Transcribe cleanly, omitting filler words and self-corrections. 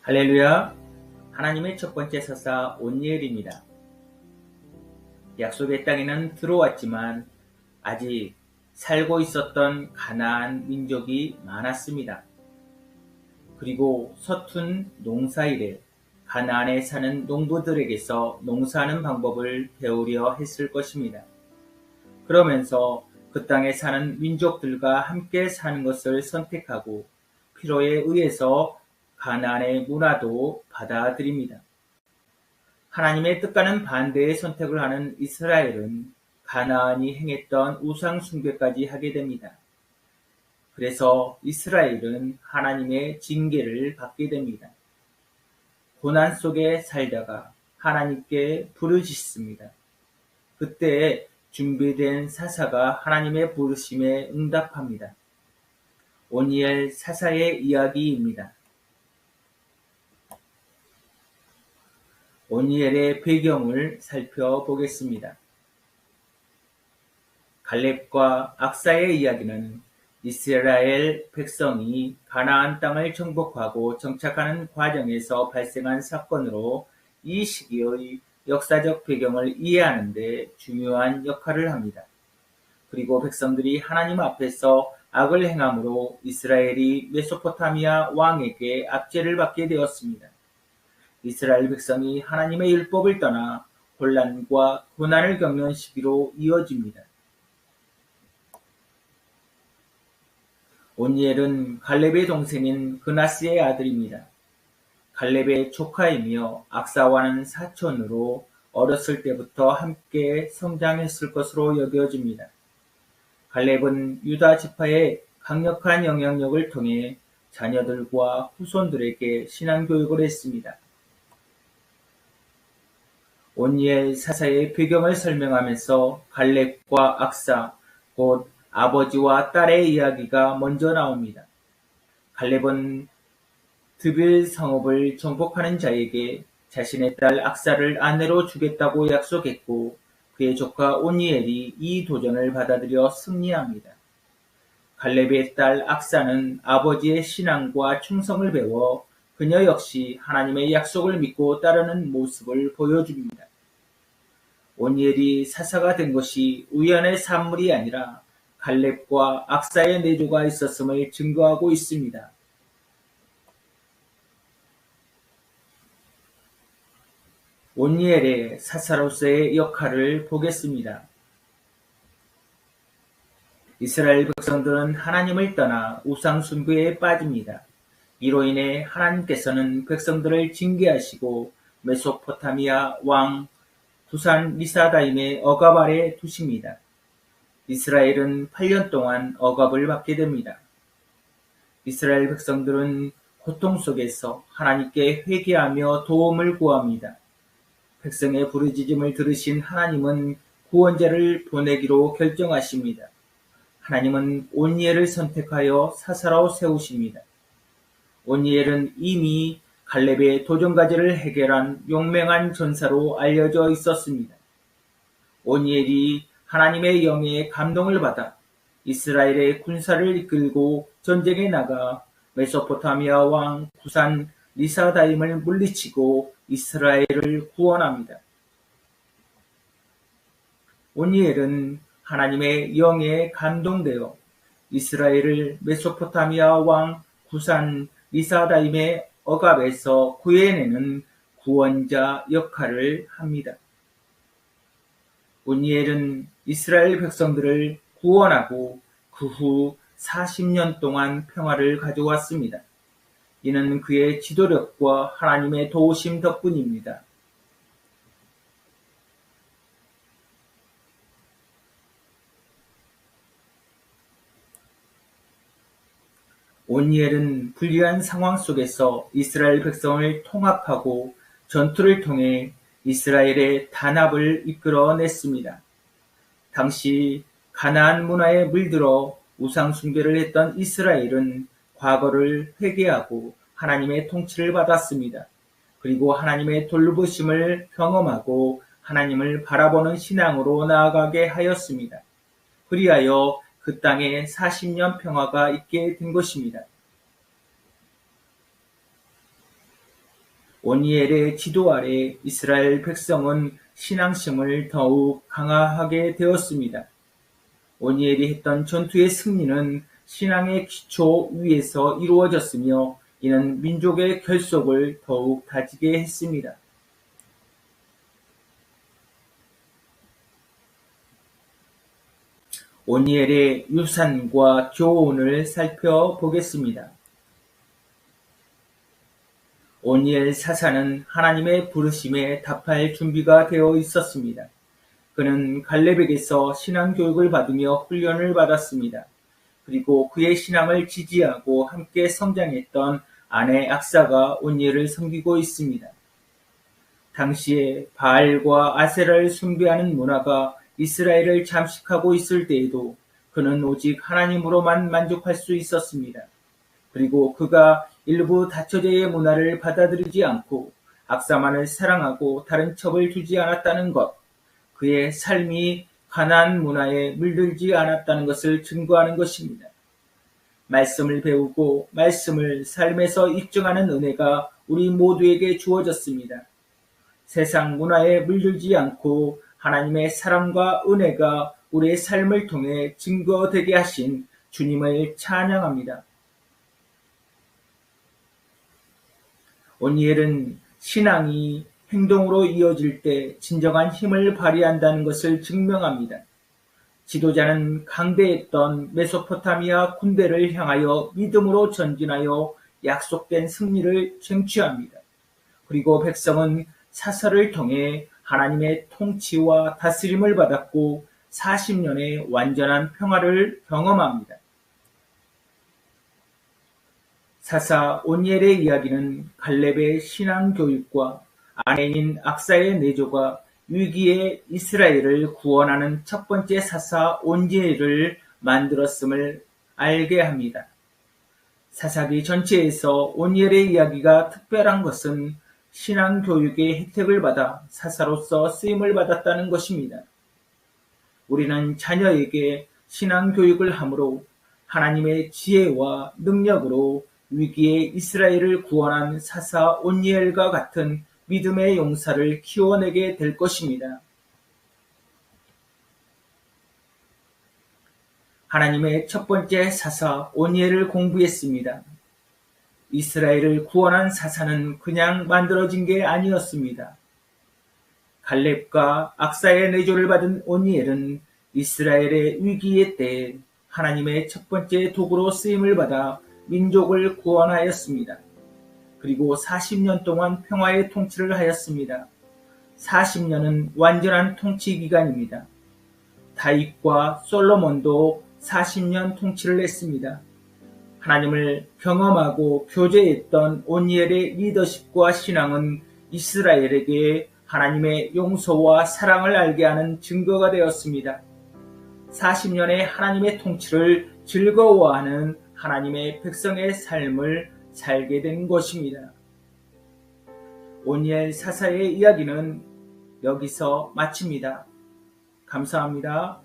할렐루야! 하나님의 첫 번째 사사 온니엘입니다. 약속의 땅에는 들어왔지만 아직 살고 있었던 가나안 민족이 많았습니다. 그리고 서툰 농사일에 가나안에 사는 농부들에게서 농사하는 방법을 배우려 했을 것입니다. 그러면서 그 땅에 사는 민족들과 함께 사는 것을 선택하고 필요에 의해서 가나안의 문화도 받아들입니다. 하나님의 뜻과는 반대의 선택을 하는 이스라엘은 가나안이 행했던 우상 숭배까지 하게 됩니다. 그래서 이스라엘은 하나님의 징계를 받게 됩니다. 고난 속에 살다가 하나님께 부르짖습니다. 그때 준비된 사사가 하나님의 부르심에 응답합니다. 온니엘 사사의 이야기입니다. 온니엘의 배경을 살펴보겠습니다. 갈렙과 악사의 이야기는 이스라엘 백성이 가나안 땅을 정복하고 정착하는 과정에서 발생한 사건으로 이 시기의 역사적 배경을 이해하는 데 중요한 역할을 합니다. 그리고 백성들이 하나님 앞에서 악을 행함으로 이스라엘이 메소포타미아 왕에게 압제를 받게 되었습니다. 이스라엘 백성이 하나님의 율법을 떠나 혼란과 고난을 겪는 시기로 이어집니다. 온니엘은 갈렙의 동생인 그나스의 아들입니다. 갈렙의 조카이며 악사와는 사촌으로 어렸을 때부터 함께 성장했을 것으로 여겨집니다. 갈렙은 유다 지파의 강력한 영향력을 통해 자녀들과 후손들에게 신앙교육을 했습니다. 온니엘 사사의 배경을 설명하면서 갈렙과 악사, 곧 아버지와 딸의 이야기가 먼저 나옵니다. 갈렙은 드빌 성읍을 정복하는 자에게 자신의 딸 악사를 아내로 주겠다고 약속했고 그의 조카 온니엘이 이 도전을 받아들여 승리합니다. 갈렙의 딸 악사는 아버지의 신앙과 충성을 배워 그녀 역시 하나님의 약속을 믿고 따르는 모습을 보여줍니다. 온니엘이 사사가 된 것이 우연의 산물이 아니라 갈렙과 악사의 내조가 있었음을 증거하고 있습니다. 온니엘의 사사로서의 역할을 보겠습니다. 이스라엘 백성들은 하나님을 떠나 우상 숭배에 빠집니다. 이로 인해 하나님께서는 백성들을 징계하시고 메소포타미아 왕 구산 리사다임의 억압 아래 두십니다. 이스라엘은 8년 동안 억압을 받게 됩니다. 이스라엘 백성들은 고통 속에서 하나님께 회개하며 도움을 구합니다. 백성의 부르짖음을 들으신 하나님은 구원자를 보내기로 결정하십니다. 하나님은 온니엘을 선택하여 사사로 세우십니다. 온니엘은 이미 갈렙의 도전과제를 해결한 용맹한 전사로 알려져 있었습니다. 온니엘이 하나님의 영의 감동을 받아 이스라엘의 군사를 이끌고 전쟁에 나가 메소포타미아 왕 구산 리사다임을 물리치고 이스라엘을 구원합니다. 온니엘은 하나님의 영에 감동되어 이스라엘을 메소포타미아 왕 구산 리사다임의 억압에서 구해내는 구원자 역할을 합니다. 온니엘은 이스라엘 백성들을 구원하고 그 후 40년 동안 평화를 가져왔습니다. 이는 그의 지도력과 하나님의 도우심 덕분입니다. 온니엘은 불리한 상황 속에서 이스라엘 백성을 통합하고 전투를 통해 이스라엘의 단합을 이끌어냈습니다. 당시 가나안 문화에 물들어 우상 숭배를 했던 이스라엘은 과거를 회개하고 하나님의 통치를 받았습니다. 그리고 하나님의 돌보심을 경험하고 하나님을 바라보는 신앙으로 나아가게 하였습니다. 그리하여 그 땅에 40년 평화가 있게 된 것입니다. 오니엘의 지도 아래 이스라엘 백성은 신앙심을 더욱 강화하게 되었습니다. 오니엘이 했던 전투의 승리는 신앙의 기초 위에서 이루어졌으며 이는 민족의 결속을 더욱 다지게 했습니다. 오니엘의 유산과 교훈을 살펴보겠습니다. 오니엘 사사는 하나님의 부르심에 답할 준비가 되어 있었습니다. 그는 갈렙에게서 신앙교육을 받으며 훈련을 받았습니다. 그리고 그의 신앙을 지지하고 함께 성장했던 아내 악사가 오니엘을 섬기고 있습니다. 당시에 바알과 아세라를 숭배하는 문화가 이스라엘을 잠식하고 있을 때에도 그는 오직 하나님으로만 만족할 수 있었습니다. 그리고 그가 일부 다처제의 문화를 받아들이지 않고 악사만을 사랑하고 다른 첩을 두지 않았다는 것, 그의 삶이 가나안 문화에 물들지 않았다는 것을 증거하는 것입니다. 말씀을 배우고 말씀을 삶에서 입증하는 은혜가 우리 모두에게 주어졌습니다. 세상 문화에 물들지 않고 하나님의 사랑과 은혜가 우리의 삶을 통해 증거되게 하신 주님을 찬양합니다. 오니엘은 신앙이 행동으로 이어질 때 진정한 힘을 발휘한다는 것을 증명합니다. 지도자는 강대했던 메소포타미아 군대를 향하여 믿음으로 전진하여 약속된 승리를 쟁취합니다. 그리고 백성은 사사를 통해 하나님의 통치와 다스림을 받았고 40년의 완전한 평화를 경험합니다. 사사 오니엘의 이야기는 갈렙의 신앙교육과 아내인 악사의 내조가 위기의 이스라엘을 구원하는 첫 번째 사사 오니엘을 만들었음을 알게 합니다. 사사기 전체에서 오니엘의 이야기가 특별한 것은 신앙교육의 혜택을 받아 사사로서 쓰임을 받았다는 것입니다. 우리는 자녀에게 신앙교육을 함으로 하나님의 지혜와 능력으로 위기의 이스라엘을 구원한 사사 오니엘과 같은 믿음의 용사를 키워내게 될 것입니다. 하나님의 첫 번째 사사 오니엘을 공부했습니다. 이스라엘을 구원한 사사는 그냥 만들어진 게 아니었습니다. 갈렙과 악사의 내조를 받은 오니엘은 이스라엘의 위기의 때에 하나님의 첫 번째 도구로 쓰임을 받아 민족을 구원하였습니다. 그리고 40년 동안 평화의 통치를 하였습니다. 40년은 완전한 통치 기간입니다. 다윗과 솔로몬도 40년 통치를 했습니다. 하나님을 경험하고 교제했던 오니엘의 리더십과 신앙은 이스라엘에게 하나님의 용서와 사랑을 알게 하는 증거가 되었습니다. 40년의 하나님의 통치를 즐거워하는 하나님의 백성의 삶을 살게 된 것입니다. 오니엘 사사의 이야기는 여기서 마칩니다. 감사합니다.